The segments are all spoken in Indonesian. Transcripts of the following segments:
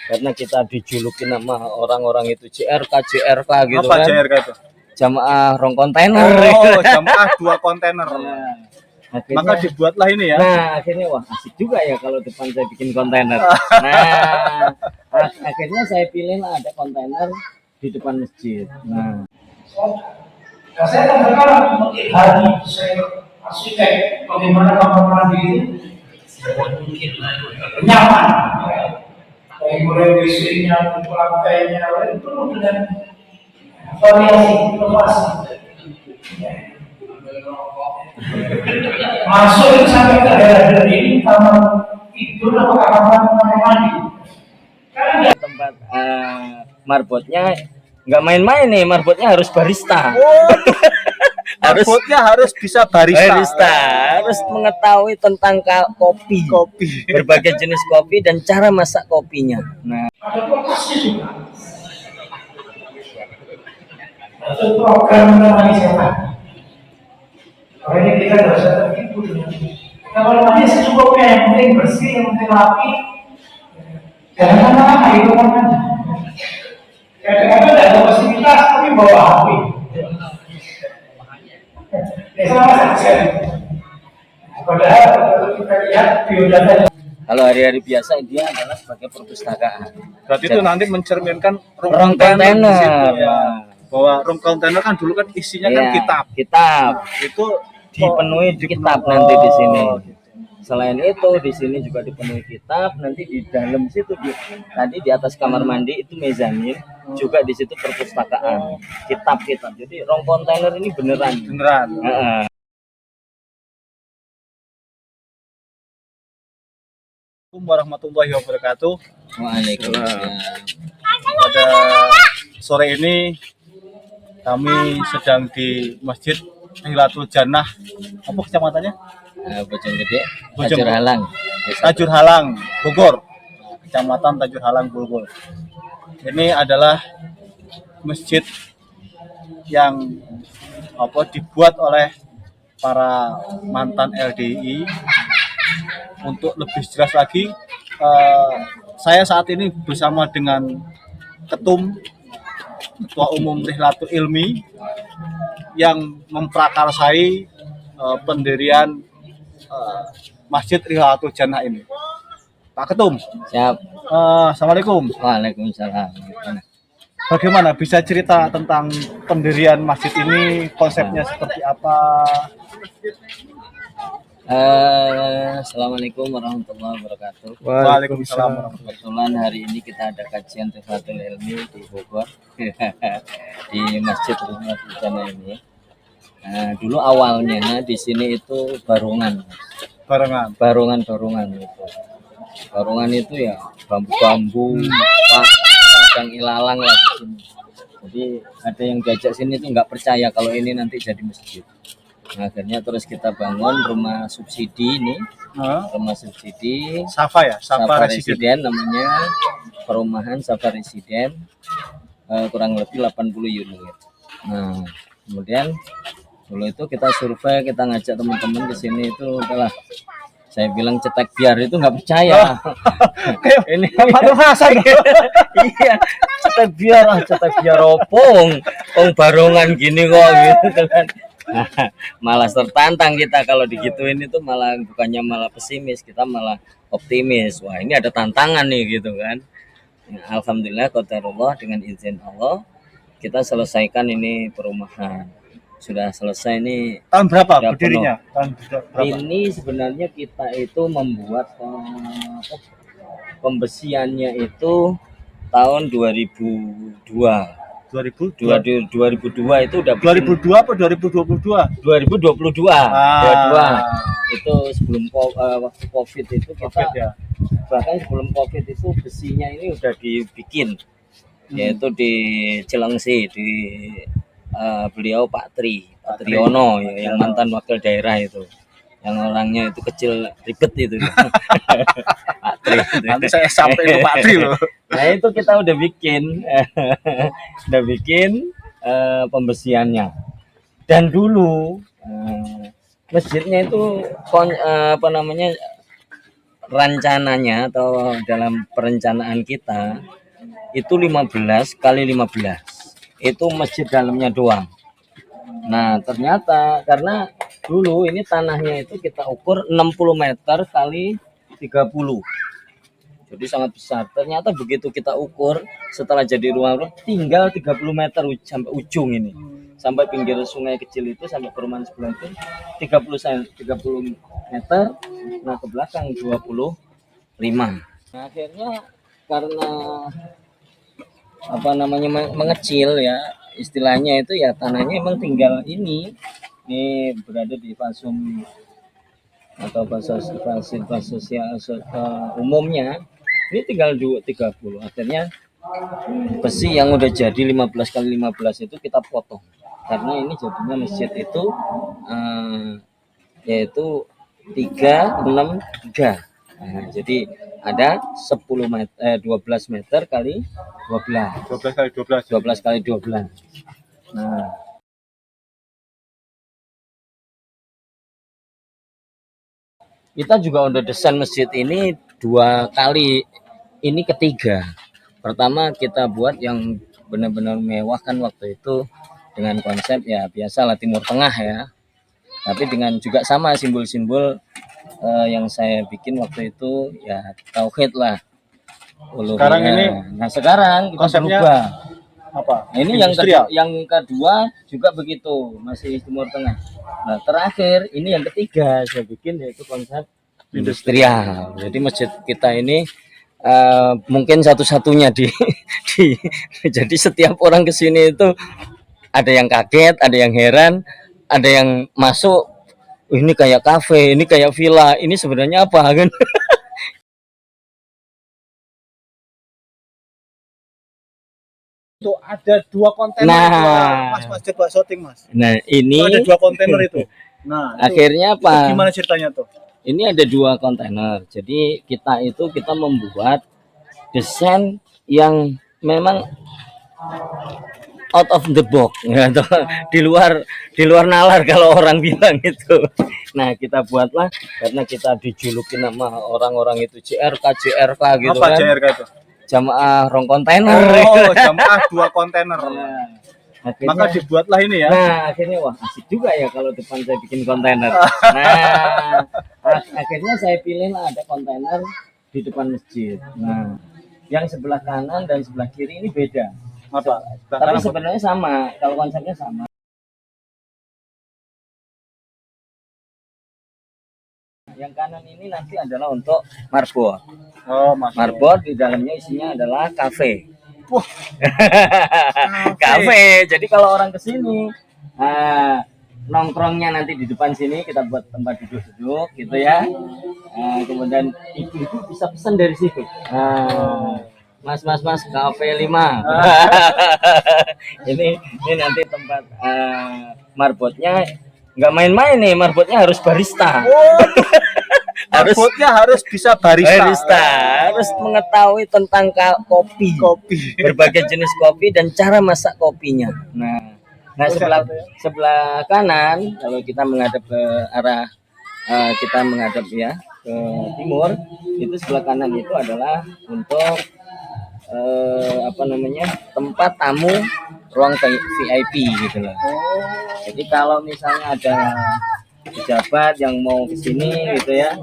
karena kita dijulukin sama orang-orang itu JRK gitu Apa kan. JRK itu? Jamaah rong kontainer. Oh, jamaah 2 kontainer. Akhirnya, Maka dibuatlah ini ya. nah akhirnya wah asik juga ya kalau depan saya bikin kontainer. Nah akhirnya saya pilih lah ada kontainer di depan masjid. Nah saya kan sekarang hari saya arsitek bagaimana kamar mandi itu nyaman, dari mulai WC-nya, lantainya, itu dengan variasi inovasi. Masuk sampai ke daerah ini kamar tidur atau kamar mandi. tempat marbotnya nggak main-main nih, marbotnya harus barista. Oh, marbotnya harus bisa barista. Harus mengetahui tentang kopi, berbagai jenis kopi dan cara masak kopinya. Nah, Ada lokasi juga. Itu program namanya siapa? Makanya kita nggak usah tertipu dengan kalau mandi secukupnya, yang penting bersih, yang penting rapi. Jangan lama itu kan. Kadang-kadang tidak ada fasilitas tapi bawa HP. Ya sama saja. Padahal kalau kita lihat biodata. kalau hari-hari biasa dia adalah sebagai perpustakaan. Berarti itu nanti mencerminkan Room container. di situ, ya. Bahwa room container kan dulu kan isinya kan kitab. Itu Dipenuhi kitab nanti di sini. Selain itu di sini juga dipenuhi kitab. Nanti di dalam situ tadi di atas kamar mandi itu mezanin, juga di situ perpustakaan, kitab. Jadi room container ini beneran. beneran. Assalamualaikum warahmatullahi wabarakatuh. Waalaikumsalam. Pada sore ini kami sedang di Masjid Rihlatul Jannah. Apa kecamatannya? Bojonggede, Tajur Halang. Tajur Halang, Bogor. Kecamatan Tajur Halang, Bogor. Ini adalah masjid yang dibuat oleh para mantan LDI. Untuk lebih jelas lagi, saya saat ini bersama dengan Ketua Umum Rihlatul Ilmi yang memprakarsai pendirian Masjid Rihlatul Jannah ini. Pak Ketum. Siap. Assalamualaikum. Waalaikumsalam. Bagaimana bisa cerita tentang pendirian masjid ini, konsepnya seperti apa? Assalamualaikum warahmatullahi wabarakatuh. Waalaikumsalam. Kebetulan hari ini kita ada kajian Rihlatul Ilmi di Bogor di Masjid Rihlatul Jannah ini. Dulu awalnya di sini itu barongan itu. Barongan itu ya bambu-bambu, padang ilalang lah di sini. Jadi ada yang diajak sini itu nggak percaya kalau ini nanti jadi masjid. Nah, akhirnya terus kita bangun rumah subsidi ini, rumah subsidi Safa Residen namanya, perumahan Safa Residen, kurang lebih 80 unit. Nah, kemudian dulu itu kita survei, kita ngajak teman-teman ke sini itu adalah saya bilang cetek biar itu nggak percaya. Ini iya, cetek biar opong barongan gini kok gitu kan. Malah tertantang kita kalau digituin itu, malah bukannya malah pesimis, kita malah optimis. Wah, ini ada tantangan nih gitu kan. Nah, alhamdulillah qadarullah, dengan izin Allah kita selesaikan ini perumahan. Sudah selesai ini. Tahun berapa berdirinya? Ini sebenarnya kita itu membuat pembesiannya itu tahun 2002. 2002 itu udah 2002 apa 2022? 2022. Itu sebelum waktu Covid itu kita bahkan sebelum Covid itu besinya ini udah dibikin, yaitu di Cilengsi di beliau Pak Triono yang mantan wakil daerah itu, yang orangnya itu kecil ribet itu. Pak Tri. Nanti saya sampai ke Pak Tri loh. Nah itu kita udah bikin pembesiannya. Dan dulu masjidnya itu rencananya atau dalam perencanaan kita itu 15 kali 15 itu masjid dalamnya doang. Nah ternyata karena dulu ini tanahnya itu kita ukur 60 meter kali 30, jadi sangat besar. Ternyata begitu kita ukur setelah jadi ruang tinggal 30 meter sampai ujung ini, sampai pinggir sungai kecil itu, sampai perumahan sebelah itu 30 meter. Nah ke belakang 25. Nah, akhirnya karena apa namanya mengecil ya istilahnya itu ya, tanahnya emang tinggal ini berada di fasum atau fasilitas umumnya ini tinggal 30. Akhirnya besi yang udah jadi 15 kali 15 itu kita potong karena ini jadinya masjid itu yaitu 363. Nah, jadi ada 12 meter kali 12. 12 kali 12. 12 kali 12. Nah, kita juga udah desain masjid ini 2 kali. Ini ketiga. Pertama kita buat yang benar-benar mewah kan waktu itu dengan konsep ya biasalah Timur Tengah ya. Tapi dengan juga sama simbol-simbol yang saya bikin waktu itu ya tauhid lah. Sekarang ini nah sekarang kita konsepnya berubah. apa? Nah, ini yang kedua juga begitu, masih Timur Tengah. Nah terakhir ini yang ketiga saya bikin yaitu konsep industrial. Jadi masjid kita ini mungkin satu-satunya di jadi setiap orang kesini itu ada yang kaget, ada yang heran, ada yang masuk, ini kayak kafe, ini kayak villa, ini sebenarnya apa kan? Itu ada 2 kontainer Nah, Mas coba shooting Mas. Nah ini Itu ada 2 kontainer itu. Nah, akhirnya apa? Itu gimana ceritanya tuh? Ini ada 2 kontainer. Jadi kita membuat desain yang memang out of the box, gitu. di luar nalar kalau orang bilang itu. Nah kita buatlah karena kita dijulukin nama orang-orang itu JRK gitu. Apa kan. JRK itu? Jamaah rong kontainer. Oh, jamaah 2 kontainer. Akhirnya, maka dibuatlah ini ya. Nah akhirnya wah asik juga ya kalau depan saya bikin kontainer. Nah akhirnya saya pilih lah ada kontainer di depan masjid. Nah yang sebelah kanan dan sebelah kiri ini beda. Apa? Tapi sebenarnya sama, kalau konsepnya sama. Yang kanan ini nanti adalah untuk marbot. Oh, marbot di dalamnya isinya adalah kafe. Wah. Kafe. Jadi kalau orang kesini, nongkrongnya nanti di depan sini kita buat tempat duduk-duduk gitu ya. Kemudian ibu-ibu bisa pesan dari situ. Mas kafe 5. ini nanti tempat marbotnya nggak main-main nih, marbotnya harus barista. Oh. Marbotnya harus bisa barista. Harus mengetahui tentang kopi, berbagai jenis kopi dan cara masak kopinya. Nah sebelah kanan kalau kita menghadap ke arah kita menghadap ya ke timur, itu sebelah kanan itu adalah untuk tempat tamu, ruang VIP gitu loh. Jadi kalau misalnya ada pejabat yang mau ke sini gitu ya,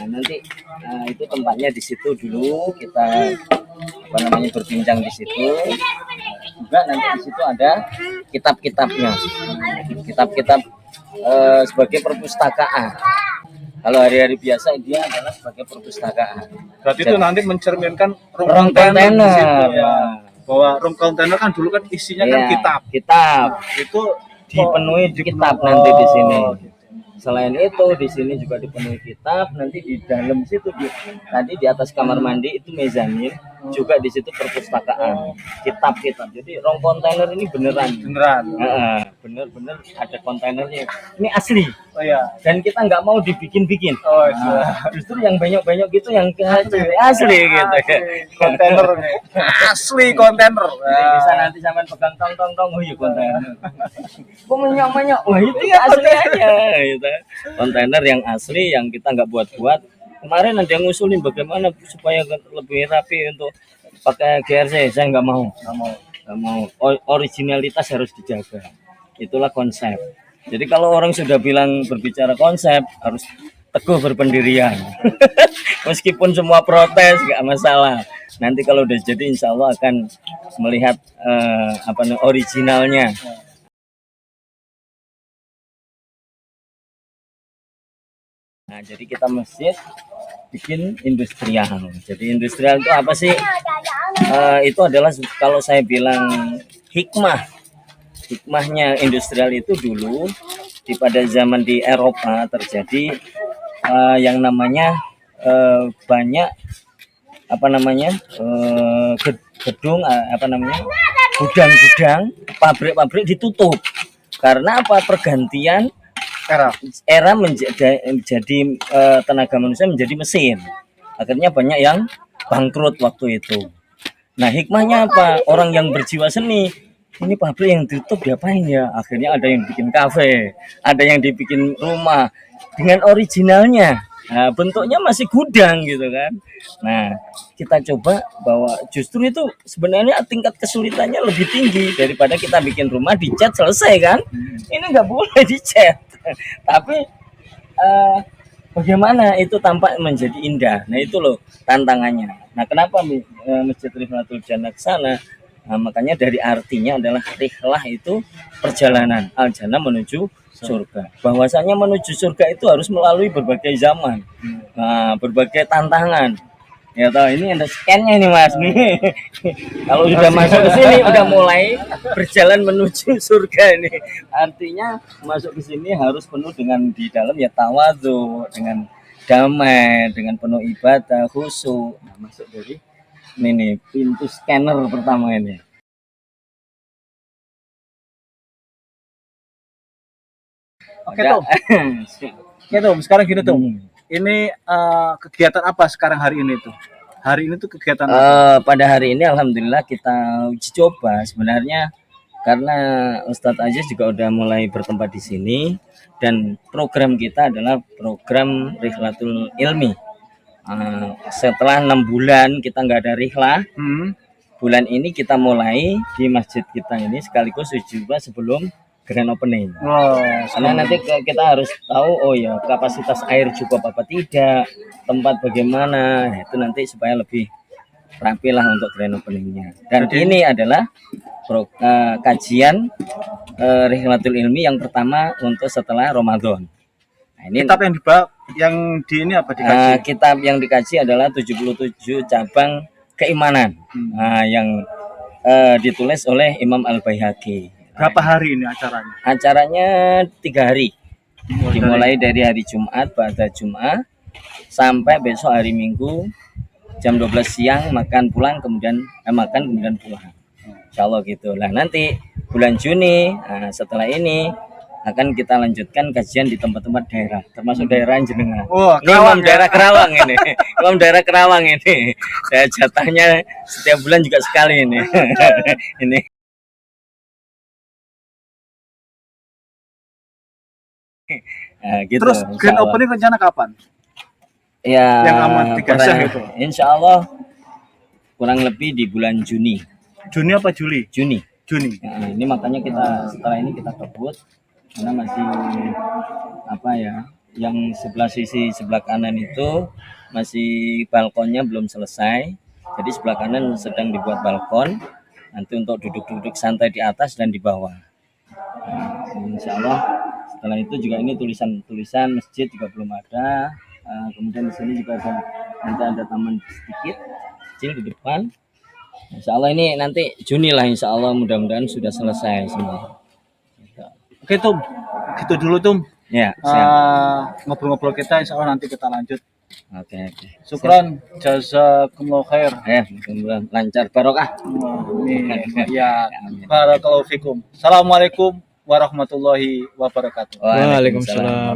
nah nanti itu tempatnya di situ dulu kita berbincang di situ. Juga nanti di situ ada kitab-kitabnya, kitab-kitab sebagai perpustakaan. Kalau hari-hari biasa dia adalah sebagai perpustakaan. Berarti itu nanti mencerminkan room container ya. Bahwa room container kan dulu kan isinya kan kitab. Itu dipenuhi kitab nanti di sini. Selain itu di sini juga dipenuhi kitab. Nanti di dalam situ tadi di atas kamar mandi itu mezanin, juga di situ perpustakaan, kitab. Jadi room container ini beneran. Bener-bener ada kontainernya. Ini asli. Oh ya. Dan kita nggak mau dibikin-bikin. Oh justru yang banyak-banyak gitu yang asli gitu. Kontainer asli kontainer. Bisa nanti sampai pegang tong, oh iya kontainer. Kok banyak, wah itu asli aja gitu. Kontainer yang asli yang kita nggak buat-buat, Kemarin ada yang ngusulin bagaimana supaya lebih rapi untuk pakai GRC. Saya nggak mau, nggak mau. Originalitas harus dijaga. Itulah konsep. Jadi kalau orang sudah bilang berbicara konsep harus teguh berpendirian. Meskipun semua protes nggak masalah. Nanti kalau udah jadi insya Allah akan melihat originalnya. Nah, jadi kita masjid bikin industrial. Jadi industrial itu apa sih? Itu adalah kalau saya bilang hikmahnya industrial itu dulu pada zaman di Eropa terjadi yang namanya banyak gedung gudang-gudang, pabrik-pabrik ditutup karena apa? Pergantian era menjadi tenaga manusia menjadi mesin. Akhirnya banyak yang bangkrut waktu itu. Nah, hikmahnya apa? Orang yang berjiwa seni, ini pabrik yang tutup diapain ya? Akhirnya ada yang bikin kafe, ada yang dibikin rumah dengan originalnya. Nah, bentuknya masih gudang gitu kan. Nah, kita coba bahwa justru itu sebenarnya tingkat kesulitannya lebih tinggi daripada kita bikin rumah dicat selesai kan. Ini nggak boleh dicat. Tapi bagaimana itu tampak menjadi indah. Nah, itu loh tantangannya. Nah, kenapa Masjid Rihlatul Jannah ke sana? Nah, makanya dari artinya adalah rihlah itu perjalanan al-jannah menuju surga. Bahwasanya menuju surga itu harus melalui berbagai zaman. Nah, berbagai tantangan. Ya tahu ini ada scan-nya nih Mas nih. Kalau sudah masuk ke sini udah mulai berjalan menuju surga ini. Artinya masuk ke sini harus penuh dengan di dalam ya tawadhu, dengan damai, dengan penuh ibadah, khusyuk. Nah, masuk dari ini nih pintu scanner pertama ini. Oke Tom. Oke Tom, sekarang gini Tom. Ini kegiatan apa sekarang hari ini tuh? Hari ini tuh kegiatan pada hari ini alhamdulillah kita uji coba sebenarnya karena Ustadz Aziz juga udah mulai bertempat di sini dan program kita adalah program Rihlatul Ilmi. Setelah 6 bulan kita nggak ada rihlah, bulan ini kita mulai di masjid kita ini sekaligus uji coba sebelum grand opening. Karena nanti kita harus tahu oh ya kapasitas air cukup apa tidak, tempat bagaimana, nah, itu nanti supaya lebih rapi lah untuk grand openingnya. Dan ini adalah kajian Rihlatul Ilmi yang pertama untuk setelah Ramadan. Nah, ini kitab yang di ini apa dikaji? Kitab yang dikaji adalah 77 cabang keimanan yang ditulis oleh Imam Al-Baihaqi. Berapa hari ini acaranya? Acaranya 3 hari. Dimulai dari hari Jumat pada Jumat sampai besok hari Minggu jam 12 siang makan pulang kemudian kemudian pulang. Insya Allah gitu. Nah nanti bulan Juni setelah ini akan kita lanjutkan kajian di tempat-tempat daerah termasuk daerah jenengan. Imam daerah Kerawang ini. Imam daerah Kerawang ini. Saya jatahnya setiap bulan juga sekali ini. Ini. Gitu, terus grand opening rencana kapan? Ya, yang aman digasah itu. Insya Allah kurang lebih di bulan Juni. Juni apa Juli? Juni. Nah, ini makanya kita setelah ini kita kebut karena masih yang sebelah kanan itu masih balkonnya belum selesai. Jadi sebelah kanan sedang dibuat balkon nanti untuk duduk-duduk santai di atas dan di bawah. Insya Allah setelah itu juga ini tulisan masjid juga belum ada. Kemudian di sini juga ada taman sedikit kecil di depan. Insya Allah ini nanti Juni lah insya Allah mudah-mudahan sudah selesai semua. Oke Tum, gitu dulu Tum. Ya. Ngobrol-ngobrol kita insya Allah nanti kita lanjut. Oke. Syukran, jazakumullah khair. Lancar barokah. Ya, barakallahu fikum. Assalamualaikum warahmatullahi wabarakatuh. Waalaikumsalam.